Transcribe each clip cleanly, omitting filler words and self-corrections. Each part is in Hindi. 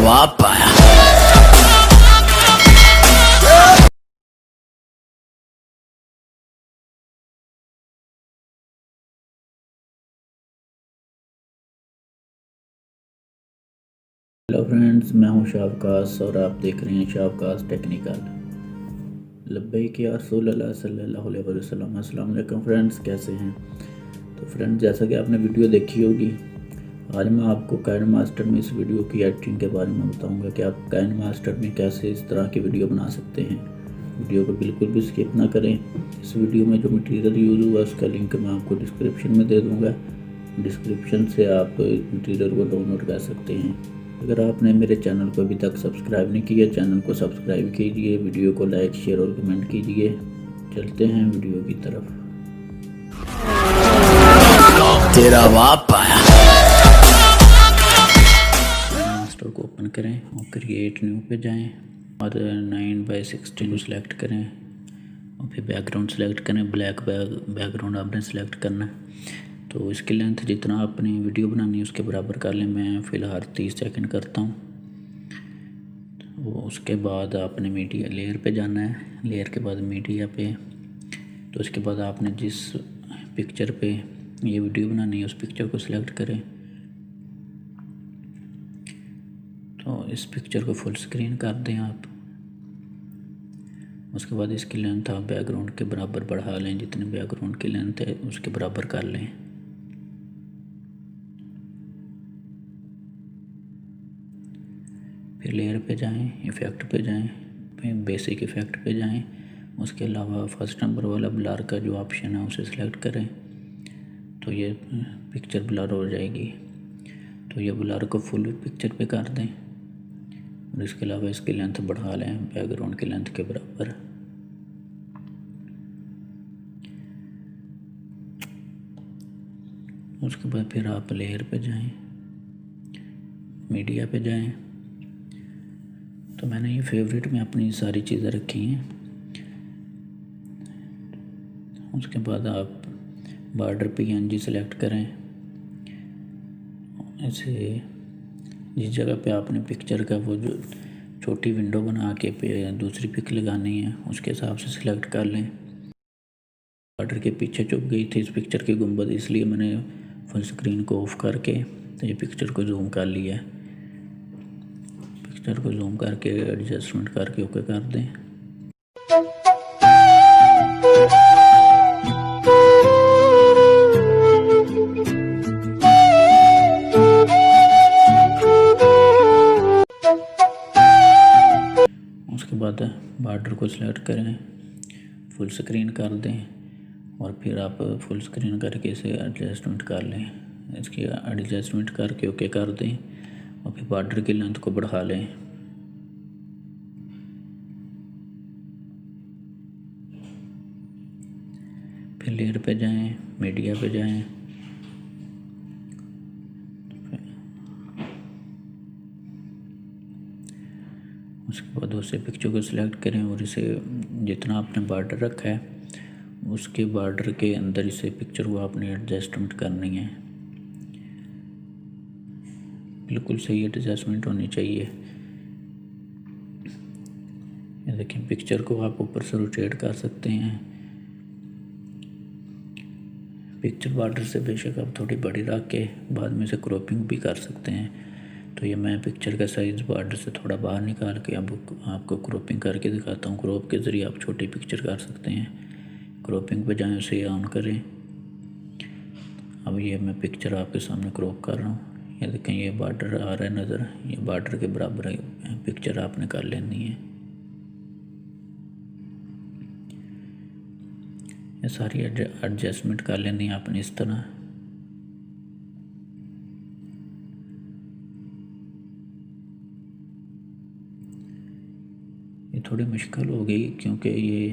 जवाब पाया। हेलो फ्रेंड्स, मैं हूं शावकाश और आप देख रहे हैं शावकाश टेक्निकल। लब्बैक या रसूल अल्लाह सल्लल्लाहु अलैहि वसल्लम। अस्सलाम वालेकुम फ्रेंड्स, कैसे हैं? तो फ्रेंड्स, जैसा कि आपने वीडियो देखी होगी, आज मैं आपको काइनमास्टर में इस वीडियो की एडिटिंग के बारे में बताऊंगा कि आप काइनमास्टर में कैसे इस तरह की वीडियो बना सकते हैं। वीडियो को बिल्कुल भी स्किप ना करें। इस वीडियो में जो मटेरियल यूज़ हुआ उसका लिंक मैं आपको डिस्क्रिप्शन में दे दूँगा। डिस्क्रिप्शन से आप मटेरियल को डाउनलोड कर सकते हैं। अगर आपने मेरे चैनल को अभी तक सब्सक्राइब नहीं किया, चैनल को सब्सक्राइब कीजिए, वीडियो को लाइक, शेयर और कमेंट कीजिए। चलते हैं वीडियो की तरफ। तेरा बाप पाया। मास्टर को ओपन करें और क्रिएट न्यू पे जाएं और 9:16 सेलेक्ट करें और फिर बैकग्राउंड सेलेक्ट करें। ब्लैक बैकग्राउंड आपने सेलेक्ट करना है। तो इसकी लेंथ जितना अपनी वीडियो बनानी है उसके बराबर कर लें। मैं फ़िलहाल 30 सेकंड करता हूँ। तो उसके बाद आपने मीडिया लेयर पे जाना है। लेयर के बाद मीडिया पे, तो उसके बाद आपने जिस पिक्चर पे ये वीडियो बनानी है उस पिक्चर को सिलेक्ट करें। तो इस पिक्चर को फुल स्क्रीन कर दें आप। उसके बाद इसकी लेंथ आप बैकग्राउंड के बराबर बढ़ा लें। जितनी बैकग्राउंड की लेंथ है उसके बराबर कर लें। फिर लेयर पे जाएं, इफ़ेक्ट पे जाएं, फिर बेसिक इफ़ेक्ट पे जाएं। उसके अलावा फर्स्ट नंबर वाला ब्लर का जो ऑप्शन है उसे सिलेक्ट करें। तो ये पिक्चर ब्लर हो जाएगी। तो ये ब्लर को फुल पिक्चर पे कर दें और इसके अलावा इसकी लेंथ बढ़ा लें बैकग्राउंड की लेंथ के बराबर। उसके बाद फिर आप लेयर पे जाएं, मीडिया पे जाएं। तो मैंने ये फेवरेट में अपनी सारी चीज़ें रखी हैं। उसके बाद आप बॉर्डर PNG सेलेक्ट करें। ऐसे जिस जगह पे आपने पिक्चर का वो जो छोटी विंडो बना के पे दूसरी पिक लगानी है उसके हिसाब से सिलेक्ट कर लें। बॉर्डर के पीछे चुप गई थी इस पिक्चर की गुंबद, इसलिए मैंने फुल स्क्रीन को ऑफ करके तो ये पिक्चर को जूम कर लिया है। पिक्चर को जूम करके एडजस्टमेंट करके ओके कर दें। उसके बाद बॉर्डर को सिलेक्ट करें, फुल स्क्रीन कर दें और फिर आप फुल स्क्रीन करके इसे एडजस्टमेंट कर लें। इसकी एडजस्टमेंट करके ओके कर दें और फिर बॉर्डर की लेंथ को बढ़ा लें। फिर लेयर पे जाएं, मीडिया पे जाएं। उसके बाद उससे पिक्चर को सिलेक्ट करें और इसे जितना आपने बॉर्डर रखा है उसके बॉर्डर के अंदर इसे पिक्चर को आपने एडजस्टमेंट करनी है। बिल्कुल सही एडजस्टमेंट होनी चाहिए। ये देखें, पिक्चर को आप ऊपर से रोटेट कर सकते हैं। पिक्चर बॉर्डर से बेशक आप थोड़ी बड़ी रख के बाद में से क्रॉपिंग भी कर सकते हैं। तो ये मैं पिक्चर का साइज़ बॉर्डर से थोड़ा बाहर निकाल के अब आपको क्रॉपिंग करके दिखाता हूँ। क्रॉप के ज़रिए आप छोटी पिक्चर कर सकते हैं। क्रॉपिंग पे जाएं, उसे ऑन करें। अब ये मैं पिक्चर आपके सामने क्रॉप कर रहा हूँ। ये देखें, ये बॉर्डर आ रहा है नज़र, ये बॉर्डर के बराबर पिक्चर आपने कर लेनी है। ये सारी एडजस्टमेंट कर लेनी है आपने इस तरह। ये थोड़ी मुश्किल हो गई क्योंकि ये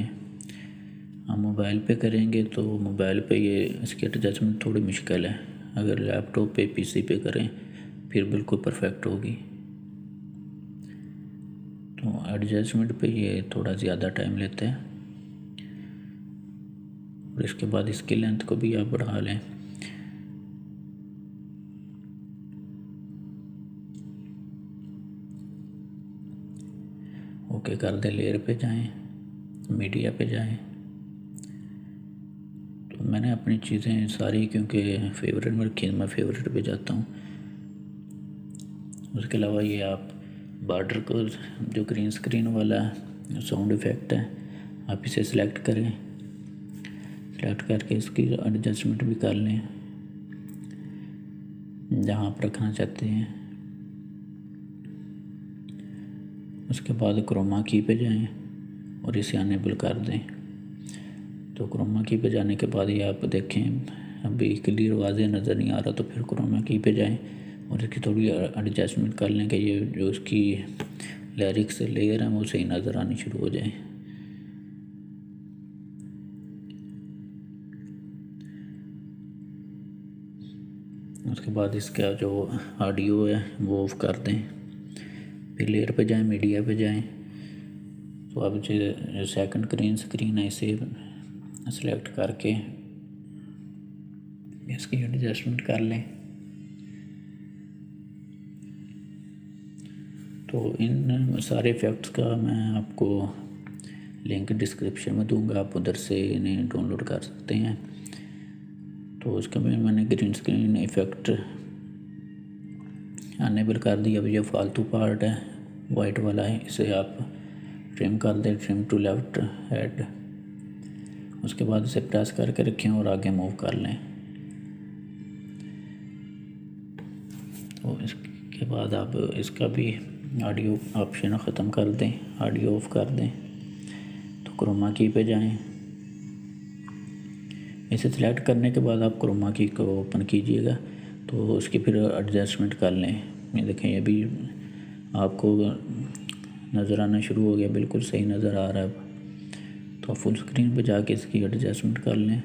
हम मोबाइल पे करेंगे तो मोबाइल पे ये इसकी एडजस्टमेंट थोड़ी मुश्किल है। अगर लैपटॉप पे PC पे करें फिर बिल्कुल परफेक्ट होगी। तो एडजस्टमेंट पे ये थोड़ा ज़्यादा टाइम लेता है। और इसके बाद इसकी लेंथ को भी आप बढ़ा लें। ओके कर दें, लेयर पे जाएं, मीडिया पे जाएं। तो मैंने अपनी चीज़ें सारी क्योंकि फेवरेट में रखी, मैं फेवरेट पे जाता हूँ। उसके अलावा ये आप बॉर्डर को, जो ग्रीन स्क्रीन वाला साउंड इफ़ेक्ट है, आप इसे सिलेक्ट करें। सिलेक्ट करके इसकी एडजस्टमेंट भी कर लें जहाँ आप रखना चाहते हैं। उसके बाद क्रोमा की पे जाएं और इसे अनेबल कर दें। तो क्रोमा की पे जाने के बाद ये आप देखें अभी क्लियर वाज़े नज़र नहीं आ रहा, तो फिर क्रोमा की पे जाएं और इसकी थोड़ी एडजस्टमेंट कर लें कि ये जो उसकी लिरिक्स लेयर है वो सही नज़र आनी शुरू हो जाए। उसके बाद इसका जो ऑडियो है वो ऑफ कर दें। फिर लेयर पे जाएं, मीडिया पे जाएं। तो अब जो सेकंड ग्रीन स्क्रीन है इसे सेलेक्ट करके इसकी एडजस्टमेंट कर लें। तो इन सारे इफ़ेक्ट्स का मैं आपको लिंक डिस्क्रिप्शन में दूंगा, आप उधर से इन्हें डाउनलोड कर सकते हैं। तो उसका मैंने ग्रीन स्क्रीन इफ़ेक्ट अनेबल कर दिया। अब ये फालतू पार्ट है वाइट वाला है, इसे आप ट्रिम कर दें, ट्रिम टू लेफ्ट हेड। उसके बाद इसे प्रेस करके रखें और आगे मूव कर लें। तो इसके बाद आप इसका भी ऑडियो ऑप्शन ख़त्म कर दें, ऑडियो ऑफ कर दें। तो क्रोमा की पे जाएं। इसे सिलेक्ट करने के बाद आप क्रोमा की को ओपन कीजिएगा तो उसकी फिर एडजस्टमेंट कर लें। ये देखें, ये भी आपको नज़र आना शुरू हो गया, बिल्कुल सही नज़र आ रहा है। तो फुल स्क्रीन पे जाके इसकी एडजस्टमेंट कर लें।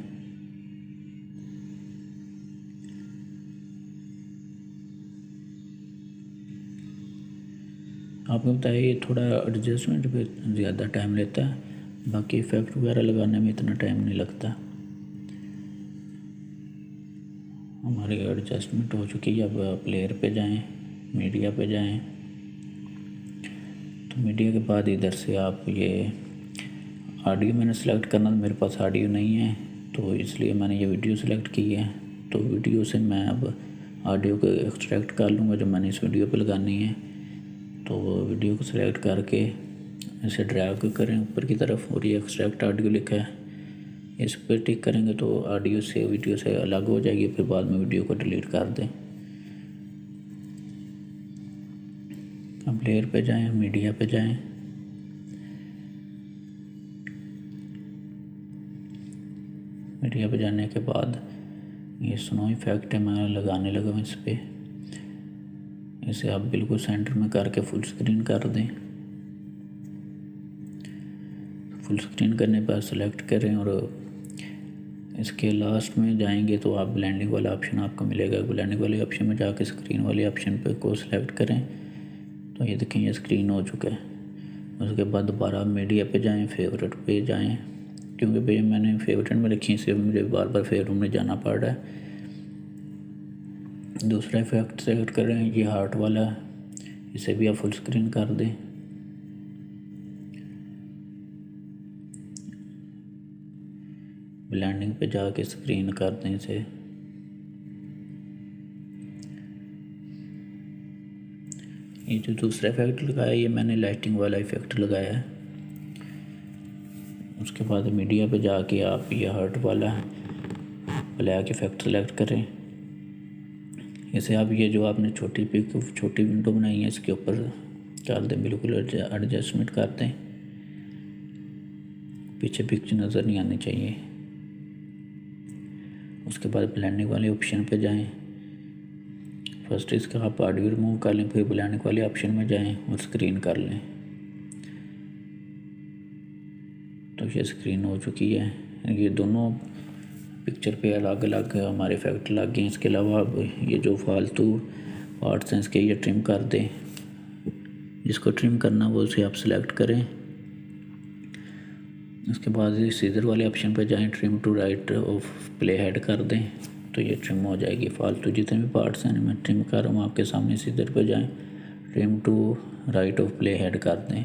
आपको बताइए ये थोड़ा एडजस्टमेंट पे ज़्यादा टाइम लेता है, बाकी इफ़ेक्ट वगैरह लगाने में इतना टाइम नहीं लगता। हमारी एडजस्टमेंट हो चुकी है। अब प्लेयर पे जाएं, मीडिया पे जाएं। तो मीडिया के बाद इधर से आप ये ऑडियो मैंने सेलेक्ट करना, मेरे पास ऑडियो नहीं है तो इसलिए मैंने ये वीडियो सेलेक्ट की है। तो वीडियो से मैं अब ऑडियो को एक्सट्रैक्ट कर लूँगा जो मैंने इस वीडियो पे लगानी है। तो वीडियो को सिलेक्ट करके इसे ड्रैग करें ऊपर की तरफ और ये एक्सट्रैक्ट ऑडियो लिखा है, इस पर टिक करेंगे तो ऑडियो से वीडियो से अलग हो जाएगी। फिर बाद में वीडियो को डिलीट कर दें। अब लेयर पे जाएं, मीडिया पे जाएं। मीडिया पे जाने के बाद ये स्नो इफेक्ट है, मैं लगाने लगा हूँ इस पर। इसे आप बिल्कुल सेंटर में करके फुल स्क्रीन कर दें। फुल स्क्रीन करने पर सेलेक्ट करें और इसके लास्ट में जाएंगे तो आप ब्लेंडिंग वाला ऑप्शन आपको मिलेगा। ब्लेंडिंग वाले ऑप्शन में जाके स्क्रीन वाले ऑप्शन पे को सिलेक्ट करें तो ये देखें ये स्क्रीन हो चुका है। उसके बाद दोबारा मीडिया पे जाएं, फेवरेट पे जाएं, क्योंकि भैया मैंने फेवरेट में रखी इसलिए मुझे बार बार फेवरेट में जाना पड़ रहा है। दूसरा इफेक्ट सेलेक्ट करें, ये हार्ट वाला, इसे भी आप फुल स्क्रीन कर दें। ब्लेंडिंग पे जाके स्क्रीन कर दें इसे। ये जो दूसरा इफेक्ट लगाया ये मैंने लाइटिंग वाला इफेक्ट लगाया है। उसके बाद मीडिया पे जाके आप ये हार्ट वाला ब्लैक इफेक्ट सेलेक्ट करें। इसे आप ये जो आपने छोटी विंडो बनाई है इसके ऊपर डाल दें, बिल्कुल एडजस्टमेंट कर दें, पीछे पिक्चर नज़र नहीं आनी चाहिए। उसके बाद ब्लेंडिंग वाले ऑप्शन पे जाएं। फर्स्ट इसका आप ऑडियो रिमूव कर लें, फिर ब्लेंडिंग वाले ऑप्शन में जाएं और स्क्रीन कर लें। तो ये स्क्रीन हो चुकी है। ये दोनों पिक्चर पे अलग अलग हमारे इफेक्ट लग गए। इसके अलावा अब ये जो फालतू पार्ट्स हैं इसके ये ट्रिम कर दें। जिसको ट्रिम करना वो उसे आप सेलेक्ट करें। उसके बाद इस इधर वाले ऑप्शन पर जाएं, trim to right of play head कर दें तो ये ट्रिम हो जाएगी। फालतू जितने भी पार्ट्स हैं मैं ट्रिम कर रहा हूँ आपके सामने। इस इधर पर जाएं, trim to right of play head कर दें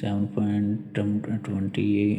7.20